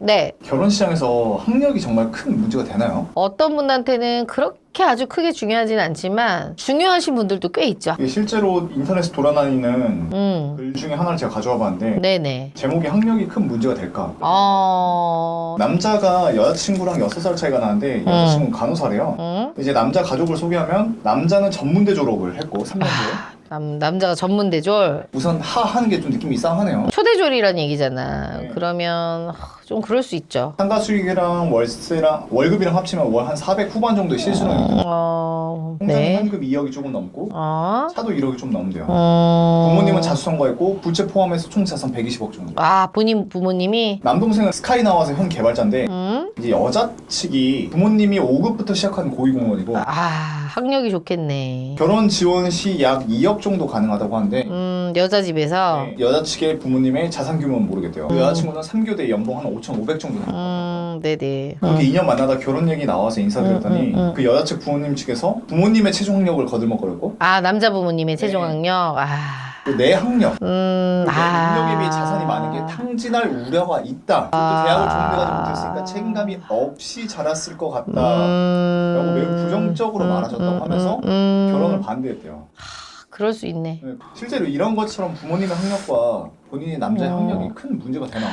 네. 결혼 시장에서 학력이 정말 큰 문제가 되나요? 어떤 분한테는 그렇게 아주 크게 중요하진 않지만 중요하신 분들도 꽤 있죠. 이게 실제로 인터넷에 돌아다니는 글 중에 하나를 제가 가져와 봤는데 네네. 제목이 학력이 큰 문제가 될까? 어... 남자가 여자친구랑 6살 차이가 나는데 여자친구는 간호사래요. 이제 남자 가족을 소개하면 남자는 전문대 졸업을 했고 3년 뒤에 남자가 전문대졸. 우선 하는 게 좀 느낌이 이상하네요. 초대졸이란 얘기잖아. 네. 그러면 좀 그럴 수 있죠. 상가 수익이랑 월세랑 월급이랑 합치면 월 한 400 후반 정도의 실수령입니다. 통장 네. 현금 2억이 조금 넘고 차도 1억이 좀 넘는데요. 부모님은 부모님은 자수성가했고 부채 포함해서 총 자산 120억 정도. 부모님이 남동생은 스카이 나와서 현 개발자인데 이제 여자 측이 부모님이 5급부터 시작한 고위공무원이고 학력이 좋겠네. 결혼 지원 시 약 2억 정도 가능하다고 하는데 여자 집에서 네, 여자 측의 부모님의 자산 규모는 모르겠대요. 그 여자친구는 3교대 연봉 한 5,500 정도 됩니다. 네네. 그렇게 2년 만나다 결혼 얘기 나와서 인사드렸더니 그 여자 측 부모님 측에서 부모님의 최종 학력을 거들먹거렸고 남자 부모님의 최종 학력. 또 내 학력 내 능력에 비해 자산이 많은 게 탕진할 우려가 있다. 또 대학을 좋은 데 가지 못했으니까 책임감이 없이 자랐을 것 같다 라고 매우 부정적으로 말하셨다고 하면서 결혼을 반대했대요. 그럴 수 있네. 실제로 이런 것처럼 부모님의 학력과 본인의 남자의 학력이 큰 문제가 되나?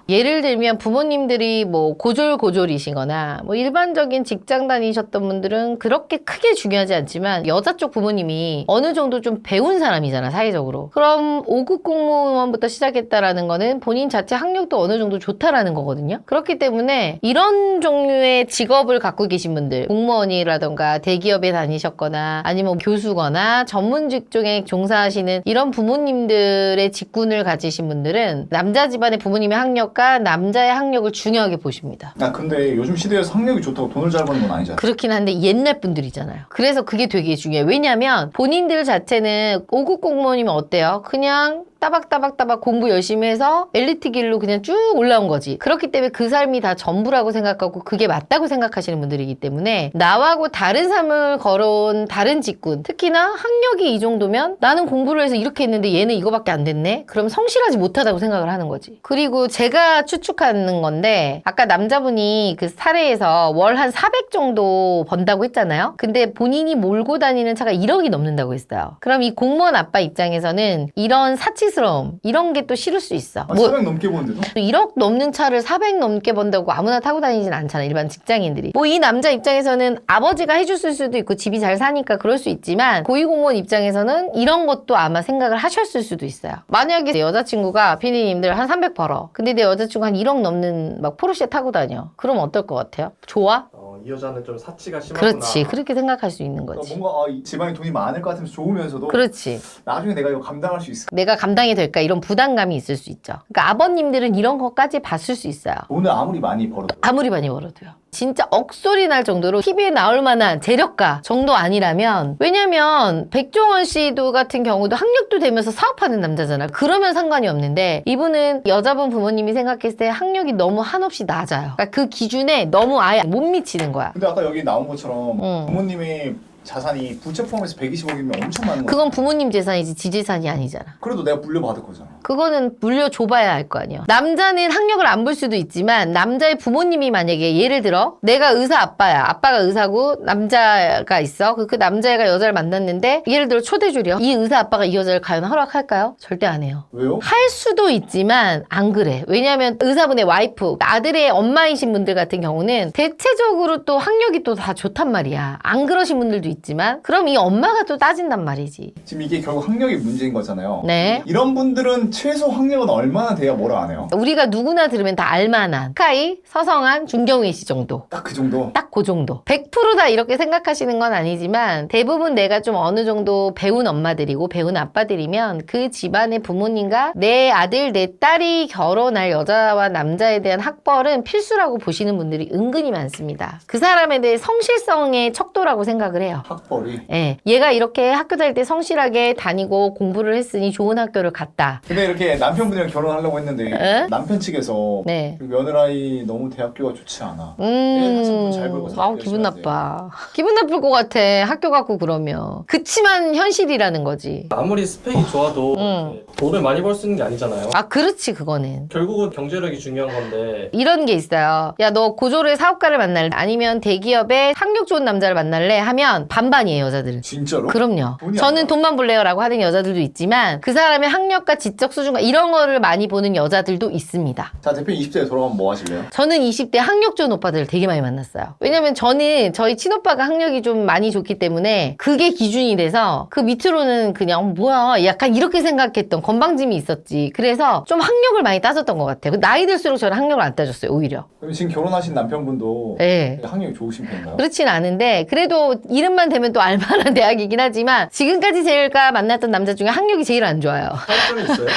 예를 들면 부모님들이 뭐 고졸이시거나 뭐 일반적인 직장 다니셨던 분들은 그렇게 크게 중요하지 않지만 여자 쪽 부모님이 어느 정도 좀 배운 사람이잖아, 사회적으로. 그럼 5급 공무원부터 시작했다라는 거는 본인 자체 학력도 어느 정도 좋다라는 거거든요. 그렇기 때문에 이런 종류의 직업을 갖고 계신 분들, 공무원이라던가 대기업에 다니셨거나 아니면 교수거나 전문 직종에 종사하시는 이런 부모님들의 직군을 가지신 분들은 남자 집안의 부모님의 학력 남자의 학력을 중요하게 보십니다. 근데 요즘 시대에서 학력이 좋다고 돈을 잘 버는 건 아니잖아요. 그렇긴 한데 옛날 분들이잖아요. 그래서 그게 되게 중요해요. 왜냐면 본인들 자체는 5급 공무원이면 어때요? 그냥 따박따박 공부 열심히 해서 엘리트 길로 그냥 쭉 올라온 거지. 그렇기 때문에 그 삶이 다 전부라고 생각하고 그게 맞다고 생각하시는 분들이기 때문에 나하고 다른 삶을 걸어온 다른 직군, 특히나 학력이 이 정도면 나는 공부를 해서 이렇게 했는데 얘는 이거밖에 안 됐네? 그럼 성실하지 못하다고 생각을 하는 거지. 그리고 제가 추측하는 건데 아까 남자분이 그 사례에서 월 한 400 정도 번다고 했잖아요. 근데 본인이 몰고 다니는 차가 1억이 넘는다고 했어요. 그럼 이 공무원 아빠 입장에서는 이런 사치스러움 이런 게 또 싫을 수 있어. 400 넘게 버는데도? 1억 넘는 차를 400 넘게 번다고 아무나 타고 다니진 않잖아, 일반 직장인들이. 뭐 이 남자 입장에서는 아버지가 해줬을 수도 있고 집이 잘 사니까 그럴 수 있지만 고위공무원 입장에서는 이런 것도 아마 생각을 하셨을 수도 있어요. 만약에 내 여자친구가 피디님들 한 300 벌어. 근데 내 여자친구 한 1억 넘는 막 포르쉐 타고 다녀. 그럼 어떨 것 같아요? 좋아? 이 여자는 좀 사치가 심하구나. 그렇지. 그렇게 생각할 수 있는 거지. 뭔가 이 집안에 돈이 많을 것 같으면서 좋으면서도 그렇지. 나중에 내가 이거 감당할 수 있을까? 내가 감당이 될까 이런 부담감이 있을 수 있죠. 그러니까 아버님들은 이런 것까지 봤을 수 있어요. 돈을 아무리 많이 벌어도 아무리 많이 벌어도요. 진짜 억소리 날 정도로 TV에 나올 만한 재력가 정도 아니라면, 왜냐면 백종원 씨도 같은 경우도 학력도 되면서 사업하는 남자잖아. 그러면 상관이 없는데 이분은 여자분 부모님이 생각했을 때 학력이 너무 한없이 낮아요. 그러니까 그 기준에 너무 아예 못 미치는 거야. 근데 아까 여기 나온 것처럼 부모님의 자산이 부채 포함해서 120억이면 엄청 많은 거야. 그건 부모님 재산이지 지 재산이 아니잖아. 그래도 내가 물려받을 거잖아. 그거는 물려줘봐야 할 거 아니야. 남자는 학력을 안 볼 수도 있지만 남자의 부모님이 만약에 예를 들어 내가 의사 아빠야. 아빠가 의사고 남자가 있어. 그 남자애가 여자를 만났는데 예를 들어 초대줄이요. 이 의사 아빠가 이 여자를 과연 허락할까요? 절대 안 해요. 왜요? 할 수도 있지만 안 그래. 왜냐하면 의사분의 와이프, 아들의 엄마이신 분들 같은 경우는 대체적으로 또 학력이 또 다 좋단 말이야. 안 그러신 분들도 있지만 그럼 이 엄마가 또 따진단 말이지. 지금 이게 결국 학력이 문제인 거잖아요. 네. 이런 분들은 최소 학력은 얼마나 돼야 뭐라 안 해요? 우리가 누구나 들으면 다 알만한 스카이, 서성한, 준경희 씨 정도. 딱 그 정도? 딱 그 정도. 100% 다 이렇게 생각하시는 건 아니지만 대부분 내가 좀 어느 정도 배운 엄마들이고 배운 아빠들이면 그 집안의 부모님과 내 아들, 내 딸이 결혼할 여자와 남자에 대한 학벌은 필수라고 보시는 분들이 은근히 많습니다. 그 사람에 대해 성실성의 척도라고 생각을 해요. 학벌이. 예, 얘가 이렇게 학교 다닐 때 성실하게 다니고 공부를 했으니 좋은 학교를 갔다. 근데 이렇게 남편분이랑 결혼하려고 했는데 에? 남편 측에서 네. 며느라이 너무 대학교가 좋지 않아. 사실 돈잘 벌고 아우, 기분 나빠. 기분 나쁠 것 같아. 학교 갖고 그러면. 그치만 현실이라는 거지. 아무리 스펙이 좋아도 이렇게 돈을 많이 벌 수 있는 게 아니잖아요. 아, 그렇지, 그거는. 결국은 경제력이 중요한 건데 이런 게 있어요. 야, 너 고졸의 사업가를 만날래? 아니면 대기업의 학력 좋은 남자를 만날래? 하면 반반이에요, 여자들은. 진짜로? 그럼요. 돈이 저는 아니라? 돈만 벌래요 라고 하는 여자들도 있지만 그 사람의 학력과 지적 수준과 이런 거를 많이 보는 여자들도 있습니다. 자, 대표님 20대에 돌아가면 뭐 하실래요? 저는 20대 학력 좋은 오빠들을 되게 많이 만났어요. 왜냐면 저는 저희 친오빠가 학력이 좀 많이 좋기 때문에 그게 기준이 돼서 그 밑으로는 그냥 뭐야 약간 이렇게 생각했던 건방짐이 있었지. 그래서 좀 학력을 많이 따졌던 것 같아요. 나이 들수록 저는 학력을 안 따졌어요, 오히려. 그럼 지금 결혼하신 남편분도 네. 학력이 좋으신 편인가요? 그렇진 않은데 그래도 이름만 되면 또 알만한 대학이긴 하지만 지금까지 제가 만났던 남자 중에 학력이 제일 안 좋아요. 차이점이 있어요?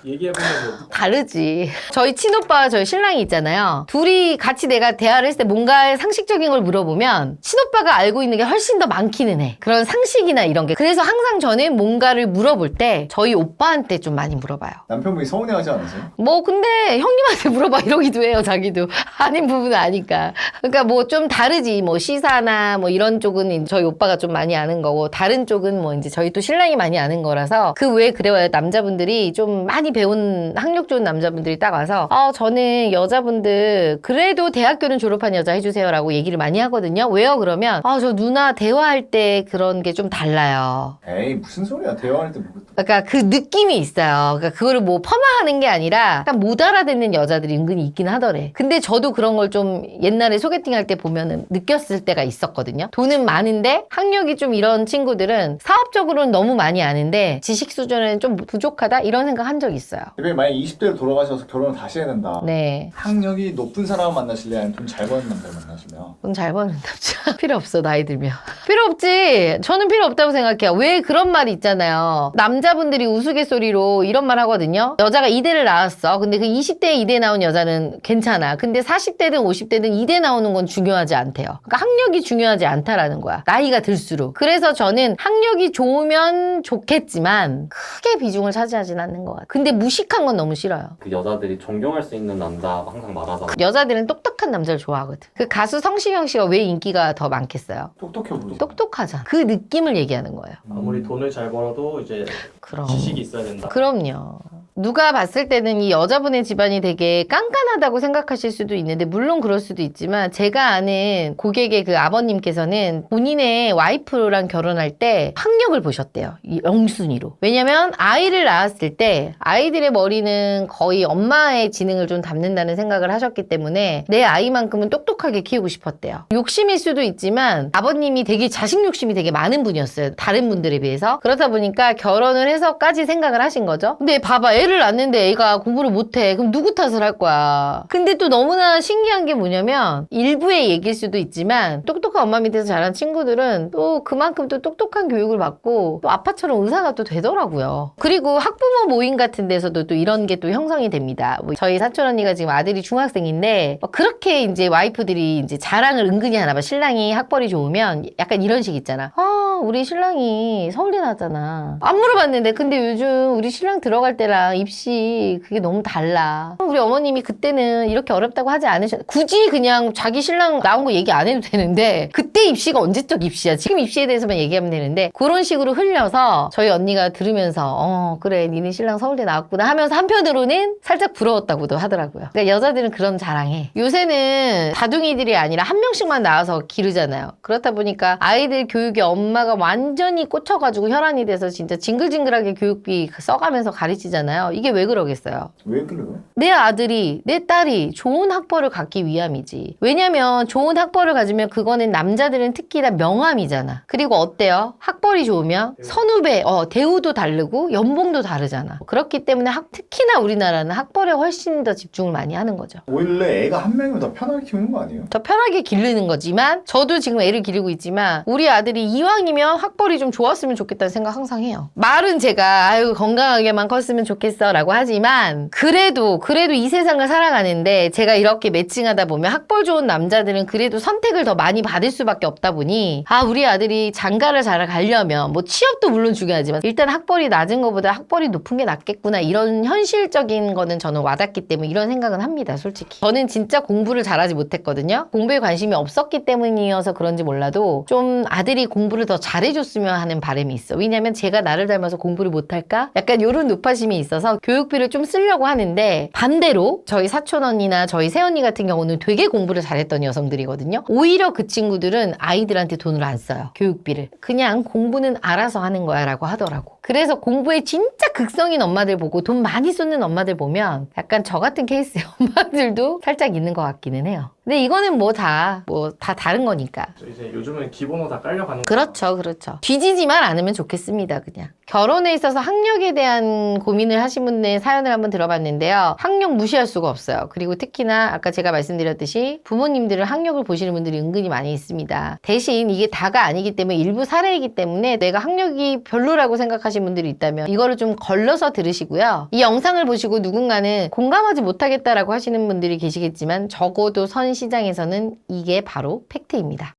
얘기해보면 뭐 다르지. 저희 친오빠와 저희 신랑이 있잖아요. 둘이 같이 내가 대화를 했을 때 뭔가 상식적인 걸 물어보면 친오빠가 알고 있는 게 훨씬 더 많기는 해. 그런 상식이나 이런 게. 그래서 항상 저는 뭔가를 물어볼 때 저희 오빠한테 좀 많이 물어봐요. 남편분이 서운해하지 않으세요? 뭐 근데 형님한테 물어봐 이러기도 해요. 자기도. 아닌 부분은 아니까. 그러니까 뭐 좀 다르지. 뭐 시사나 뭐 이런 쪽은 저희 오빠가 좀 많이 아는 거고 다른 쪽은 뭐 이제 저희 또 신랑이 많이 아는 거라서 그 외에 그래요. 남자분들이 좀 많이 배운 학력 좋은 남자분들이 딱 와서 저는 여자분들 그래도 대학교는 졸업한 여자 해주세요 라고 얘기를 많이 하거든요. 왜요? 그러면 저 누나 대화할 때 그런 게 좀 달라요. 에이 무슨 소리야. 대화할 때 뭐. 그러니까 그 느낌이 있어요. 그러니까 그거를 뭐 폄하하는 게 아니라 약간 못 알아듣는 여자들이 은근히 있긴 하더래. 근데 저도 그런 걸 좀 옛날에 소개팅 할 때 보면은 느꼈을 때가 있었거든요. 돈은 많은데 학력이 좀 이런 친구들은 사업적으로는 너무 많이 아는데 지식 수준은 좀 부족하다 이런 생각 한 적이 있어요. 대표님 만약 20대로 돌아가셔서 결혼을 다시 해야 된다. 네. 학력이 높은 사람 만나실래요? 아니면 돈 잘 버는 남자 만나실래요? 돈 잘 버는 남자. 필요 없어, 나이 들면. 필요 없지. 저는 필요 없다고 생각해요. 왜 그런 말이 있잖아요. 남자분들이 우스갯소리로 이런 말 하거든요. 여자가 이대를 나왔어. 근데 그 20대에 이대 나온 여자는 괜찮아. 근데 40대든 50대든 이대 나오는 건 중요하지 않대요. 그러니까 학력이 중요하지 않다라는 거야. 나이가 들수록. 그래서 저는 학력이 좋으면 좋겠지만 크게 비중을 차지하진 않는 것 같아요. 근데 무식한 건 너무 싫어요. 그 여자들이 존경할 수 있는 남자 항상 말하잖아. 여자들은 똑똑한 남자를 좋아하거든. 그 가수 성시경 씨가 왜 인기가 더 많겠어요? 똑똑해 보이죠? 똑똑하잖아. 그 느낌을 얘기하는 거예요. 아무리 돈을 잘 벌어도 이제 그럼. 지식이 있어야 된다. 그럼요. 누가 봤을 때는 이 여자분의 집안이 되게 깐깐하다고 생각하실 수도 있는데 물론 그럴 수도 있지만 제가 아는 고객의 그 아버님께서는 본인의 와이프랑 결혼할 때 학력을 보셨대요. 이 영순위로. 왜냐면 아이를 낳았을 때 아이들의 머리는 거의 엄마의 지능을 좀 담는다는 생각을 하셨기 때문에 내 아이만큼은 똑똑하게 키우고 싶었대요. 욕심일 수도 있지만 아버님이 되게 자식 욕심이 되게 많은 분이었어요. 다른 분들에 비해서. 그렇다 보니까 결혼을 해서까지 생각을 하신 거죠. 근데 봐봐, 애를 낳는데 애가 공부를 못해. 그럼 누구 탓을 할 거야? 근데 또 너무나 신기한 게 뭐냐면 일부의 얘기일 수도 있지만 똑똑한 엄마 밑에서 자란 친구들은 또 그만큼 또 똑똑한 교육을 받고 또 아빠처럼 의사가 또 되더라고요. 그리고 학부모 모임 같은 데서도 또 이런 게 또 형성이 됩니다. 뭐 저희 사촌 언니가 지금 아들이 중학생인데 그렇게 이제 와이프들이 이제 자랑을 은근히 하나 봐. 신랑이 학벌이 좋으면 약간 이런 식 있잖아. 우리 신랑이 서울대 나왔잖아. 안 물어봤는데 근데 요즘 우리 신랑 들어갈 때랑 입시 그게 너무 달라. 우리 어머님이 그때는 이렇게 어렵다고 하지 않으셨. 굳이 그냥 자기 신랑 나온 거 얘기 안 해도 되는데 그때 입시가 언제적 입시야. 지금 입시에 대해서만 얘기하면 되는데 그런 식으로 흘려서 저희 언니가 들으면서 그래 니네 신랑 서울대 나왔구나 하면서 한편으로는 살짝 부러웠다고도 하더라고요. 그러니까 여자들은 그런 자랑해. 요새는 다둥이들이 아니라 한 명씩만 나와서 기르잖아요. 그렇다 보니까 아이들 교육에 엄마가 완전히 꽂혀가지고 혈안이 돼서 진짜 징글징글하게 교육비 써가면서 가르치잖아요. 이게 왜 그러겠어요? 왜 그래요? 내 아들이, 내 딸이 좋은 학벌을 갖기 위함이지. 왜냐면 좋은 학벌을 가지면 그거는 남자들은 특히나 명함이잖아. 그리고 어때요? 학벌이 좋으면 선후배, 대우도 다르고 연봉도 다르잖아. 그렇기 때문에 특히나 우리나라는 학벌에 훨씬 더 집중을 많이 하는 거죠. 오히려 애가 한 명이면 더 편하게 키우는 거 아니에요? 더 편하게 기르는 거지만 저도 지금 애를 기르고 있지만 우리 아들이 이왕이면 학벌이 좀 좋았으면 좋겠다는 생각 항상 해요. 말은 제가 건강하게만 컸으면 좋겠어 라고 하지만 그래도 그래도 이 세상을 살아가는데 제가 이렇게 매칭하다 보면 학벌 좋은 남자들은 그래도 선택을 더 많이 받을 수밖에 없다 보니 우리 아들이 장가를 잘 가려면 뭐 취업도 물론 중요하지만 일단 학벌이 낮은 것보다 학벌이 높은 게 낫겠구나 이런 현실적인 거는 저는 와닿기 때문에 이런 생각은 합니다. 솔직히 저는 진짜 공부를 잘하지 못했거든요. 공부에 관심이 없었기 때문이어서 그런지 몰라도 좀 아들이 공부를 더 잘해줬으면 하는 바람이 있어. 왜냐면 제가 나를 닮아서 공부를 못할까? 약간 이런 높아심이 있어서 교육비를 좀 쓰려고 하는데 반대로 저희 사촌 언니나 저희 새언니 같은 경우는 되게 공부를 잘했던 여성들이거든요. 오히려 그 친구들은 아이들한테 돈을 안 써요. 교육비를. 그냥 공부는 알아서 하는 거야 라고 하더라고. 그래서 공부에 진짜 극성인 엄마들 보고 돈 많이 쏟는 엄마들 보면 약간 저 같은 케이스의 엄마들도 살짝 있는 것 같기는 해요. 근데 이거는 뭐 다 다른 거니까. 이제 요즘은 기본으로 다 깔려가는 그렇죠, 그렇죠. 뒤지지만 않으면 좋겠습니다, 그냥. 결혼에 있어서 학력에 대한 고민을 하신 분의 사연을 한번 들어봤는데요. 학력 무시할 수가 없어요. 그리고 특히나 아까 제가 말씀드렸듯이 부모님들은 학력을 보시는 분들이 은근히 많이 있습니다. 대신 이게 다가 아니기 때문에 일부 사례이기 때문에 내가 학력이 별로라고 생각하시는 분들이 있다면 이거를 좀 걸러서 들으시고요. 이 영상을 보시고 누군가는 공감하지 못하겠다라고 하시는 분들이 계시겠지만 적어도 선 시장에서는 이게 바로 팩트입니다.